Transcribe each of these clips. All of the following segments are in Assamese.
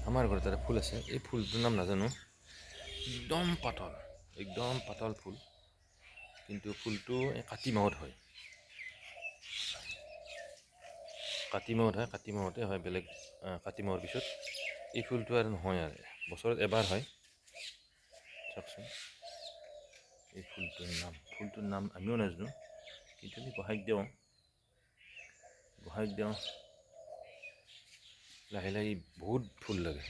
আমাৰ ঘৰত এটা ফুল আছে, এই ফুলটোৰ নাম নাজানো, একদম পাতল ফুল, কিন্তু ফুলটো এই কাতি মাহত হয়। কাতি মাহতে হয়, বেলেগ কাতি মাহৰ পিছত এই ফুলটো আৰু নহয়, আৰু বছৰত এবাৰ হয়। চাওকচোন এই ফুলটোৰ নাম আমিও নাজানো, কিন্তু আমি গোহাঁইক দিওঁ লাহে লাহে বহুত ফুল লাগে।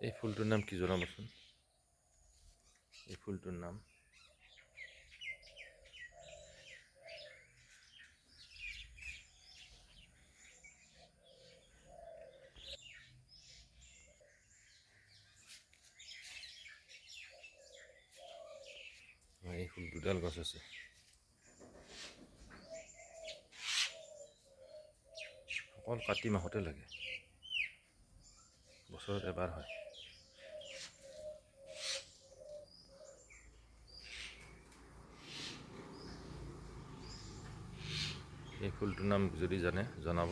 এই ফুলটোৰ নাম কি জনাবচোন? এই ফুলটোৰ নাম এই ফুল দুডাল গছ আছে, অকল কাতি মাহতে লাগে, বছৰত এবাৰ হয়। এই ফুলটোৰ নাম যদি জানে জনাব।